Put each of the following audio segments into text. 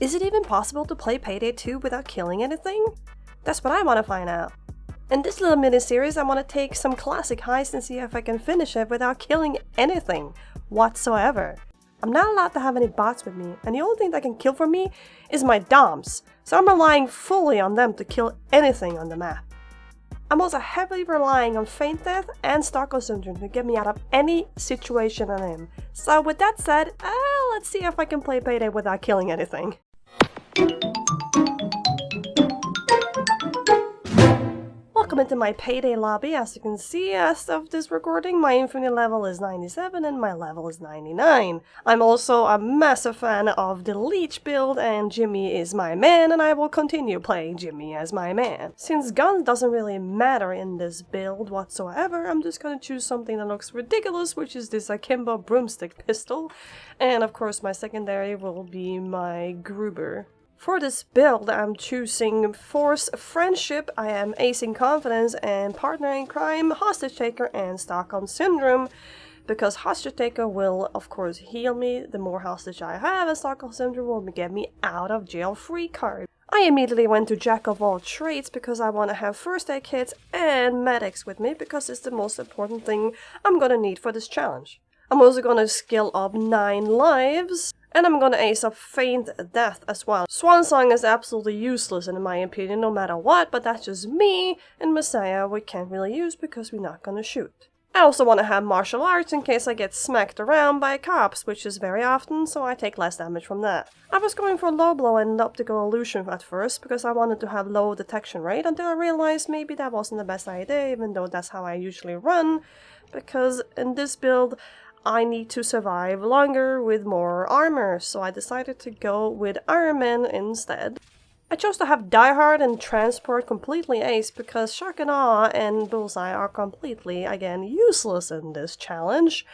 Is it even possible to play Payday 2 without killing anything? That's what I want to find out. In this little mini-series, I want to take some classic heists and see if I can finish it without killing anything whatsoever. I'm not allowed to have any bots with me, and the only thing that can kill for me is my DOMs, so I'm relying fully on them to kill anything on the map. I'm also heavily relying on feint death and Stockholm Syndrome to get me out of any situation I'm in. So with that said, let's see if I can play Payday without killing anything. Welcome into my Payday lobby. As you can see, as of this recording, my infinite level is 97 and my level is 99. I'm also a massive fan of the Leech build, and Jimmy is my man, and I will continue playing Jimmy as my man. Since guns doesn't really matter in this build whatsoever, I'm just gonna choose something that looks ridiculous, which is this Akimbo broomstick pistol. And of course my secondary will be my Gruber. For this build, I'm choosing Force Friendship, I am acing Confidence, and Partner in Crime, Hostage Taker, and Stockholm Syndrome. Because Hostage Taker will, of course, heal me the more hostage I have, and Stockholm Syndrome will get me out of jail free card. I immediately went to Jack of all trades because I want to have first aid kits and medics with me because it's the most important thing I'm gonna need for this challenge. I'm also gonna skill up 9 lives. And I'm gonna ace up feint death as well. Swan Song is absolutely useless in my opinion, no matter what, but that's just me, and Messiah we can't really use because we're not gonna shoot. I also want to have martial arts in case I get smacked around by cops, which is very often, so I take less damage from that. I was going for low blow and optical illusion at first because I wanted to have low detection rate until I realized maybe that wasn't the best idea, even though that's how I usually run, because in this build I need to survive longer with more armor, so I decided to go with Iron Man instead. I chose to have Die Hard and Transport completely ace because Shock and Awe and Bullseye are completely, again, useless in this challenge.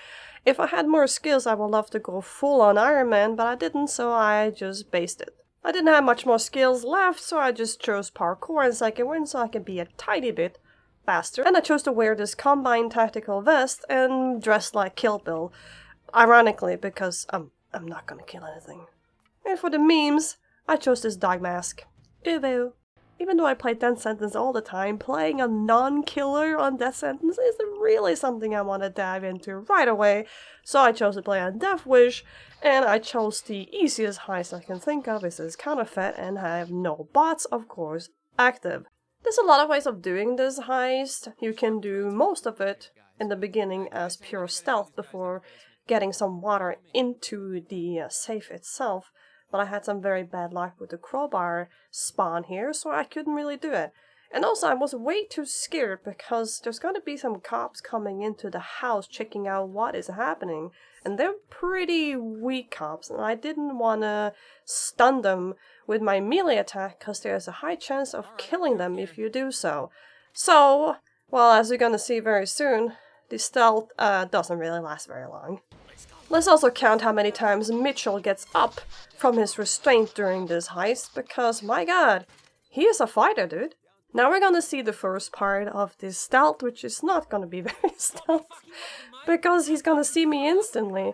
If I had more skills I would love to go full on Iron Man, but I didn't, so I just based it. I didn't have much more skills left, so I just chose Parkour and Second Wind so I could be a tiny bit faster, and I chose to wear this combined tactical vest and dress like Kill Bill, ironically because I'm not gonna kill anything. And for the memes, I chose this dog mask. Ubu. Even though I play Death Sentence all the time, playing a non-killer on Death Sentence isn't really something I want to dive into right away, so I chose to play on Death Wish, and I chose the easiest heist I can think of, which is counterfeit and have no bots, of course, active. There's a lot of ways of doing this heist. You can do most of it in the beginning as pure stealth before getting some water into the safe itself, but I had some very bad luck with the crowbar spawn here, so I couldn't really do it. And also I was way too scared because there's gonna be some cops coming into the house checking out what is happening, and they're pretty weak cops, and I didn't want to stun them with my melee attack because there's a high chance of killing them if you do so. So, well, as you're gonna see very soon, the stealth doesn't really last very long. Let's also count how many times Mitchell gets up from his restraint during this heist, because my god, he is a fighter, dude. Now we're gonna see the first part of this stealth, which is not gonna be very stealth, because he's gonna see me instantly.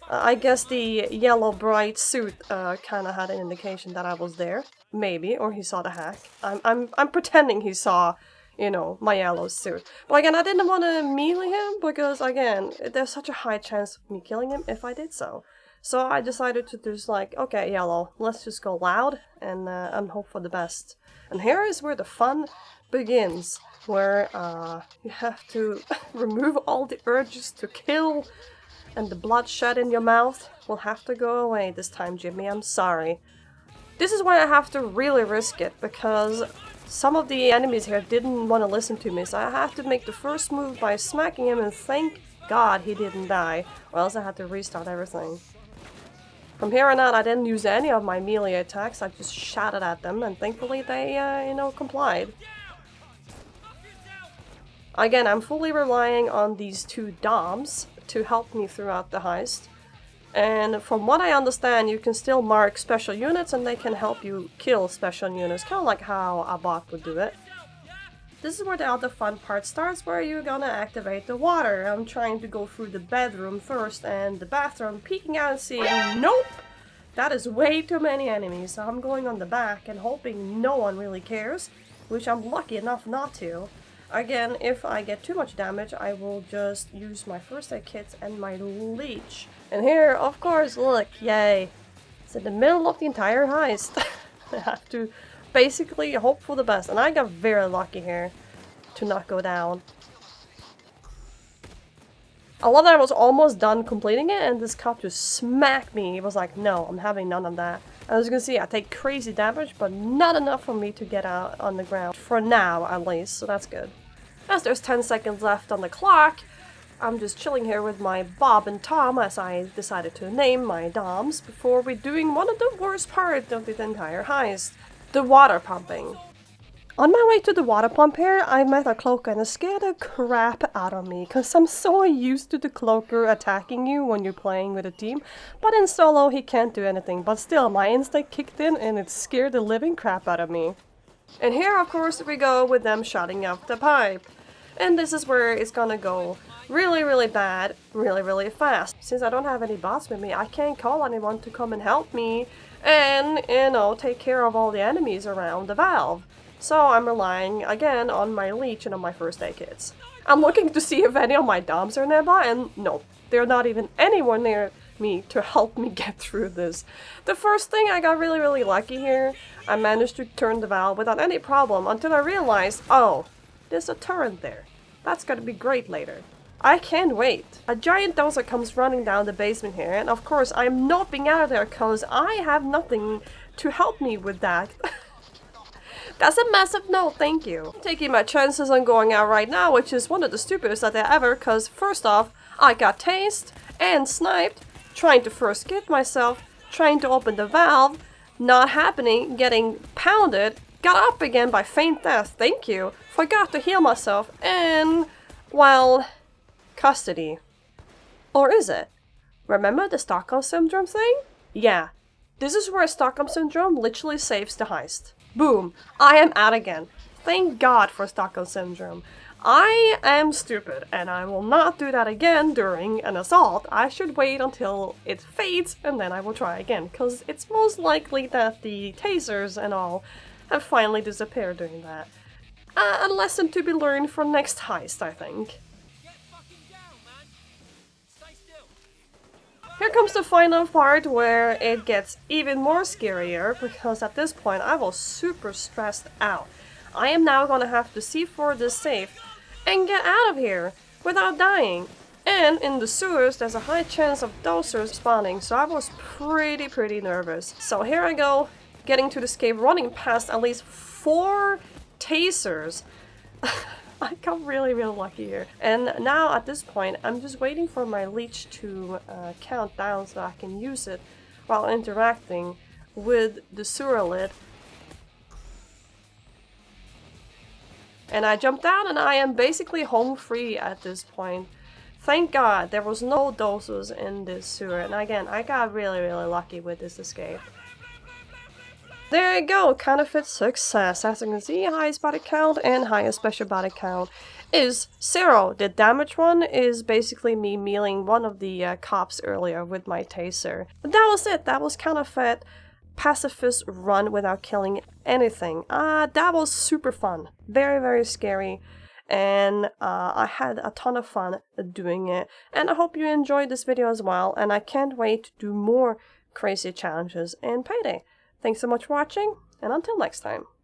I guess the yellow bright suit kinda had an indication that I was there, maybe, or he saw the hack. I'm pretending he saw, you know, my yellow suit. But again, I didn't want to melee him because, again, there's such a high chance of me killing him if I did so. So I decided to just like, okay, yellow, let's just go loud and hope for the best. And here is where the fun begins, where you have to remove all the urges to kill, and the bloodshed in your mouth will have to go away this time, Jimmy, I'm sorry. This is why I have to really risk it, because some of the enemies here didn't want to listen to me, so I have to make the first move by smacking him, and thank God he didn't die, or else I had to restart everything. From here on out, I didn't use any of my melee attacks, I just shouted at them, and thankfully they, complied. Again, I'm fully relying on these 2 DOMs to help me throughout the heist. And from what I understand, you can still mark special units and they can help you kill special units, kind of like how a bot would do it. This is where the other fun part starts, where you're gonna activate the water. I'm trying to go through the bedroom first and the bathroom, peeking out and seeing, nope! That is way too many enemies, so I'm going on the back and hoping no one really cares, which I'm lucky enough not to. Again, if I get too much damage, I will just use my first aid kits and my leech. And here, of course, look, yay. It's in the middle of the entire heist. I have to basically hope for the best, and I got very lucky here to not go down. I love that I was almost done completing it and this cop just smacked me. It was like, no, I'm having none of that. And as you can see, I take crazy damage, but not enough for me to get out on the ground. For now, at least, so that's good. As there's 10 seconds left on the clock, I'm just chilling here with my Bob and Tom, as I decided to name my doms, before we're doing one of the worst parts of the entire heist. The water pumping. On my way to the water pump here, I met a cloaker and it scared the crap out of me, because I'm so used to the cloaker attacking you when you're playing with a team, but in solo he can't do anything, but still my instinct kicked in and it scared the living crap out of me. And here of course we go with them shutting off the pipe. And this is where it's gonna go really bad, really fast. Since I don't have any bots with me, I can't call anyone to come and help me and, you know, take care of all the enemies around the valve. So I'm relying again on my leech and on my first aid kits. I'm looking to see if any of my doms are nearby, and no, they're not even anywhere near me to help me get through this. The first thing, I got really lucky here. I managed to turn the valve without any problem until I realized, oh, there's a turret there. That's gonna be great later. I can't wait. A giant dozer comes running down the basement here, and of course I'm not being out of there because I have nothing to help me with that. That's a massive no, thank you. I'm taking my chances on going out right now, which is one of the stupidest idea ever, because first off, I got tased and sniped, trying to first get myself, trying to open the valve, not happening, getting pounded, got up again by faint death, thank you, forgot to heal myself, and, well, custody. Or is it? Remember the Stockholm Syndrome thing? Yeah, this is where Stockholm Syndrome literally saves the heist. Boom, I am out again. Thank God for Stockholm Syndrome. I am stupid, and I will not do that again during an assault. I should wait until it fades, and then I will try again, because it's most likely that the tasers and all have finally disappeared during that. A lesson to be learned for next heist, I think. Here comes the final part where it gets even more scarier, because at this point I was super stressed out. I am now gonna have to C4 this safe and get out of here without dying. And in the sewers there's a high chance of dozers spawning, so I was pretty nervous. So here I go, getting to the escape, running past at least 4 tasers. I got really lucky here. And now at this point, I'm just waiting for my leech to count down so I can use it while interacting with the sewer lid. And I jumped down and I am basically home free at this point. Thank God there was no doses in this sewer. And again, I got really lucky with this escape. There you go, counterfeit success. As you can see, highest body count and highest special body count is 0. The damage one is basically me mealing one of the cops earlier with my taser. But that was it. That was counterfeit pacifist run without killing anything. That was super fun. Very scary. And I had a ton of fun doing it. And I hope you enjoyed this video as well. And I can't wait to do more crazy challenges in Payday. Thanks so much for watching, and until next time.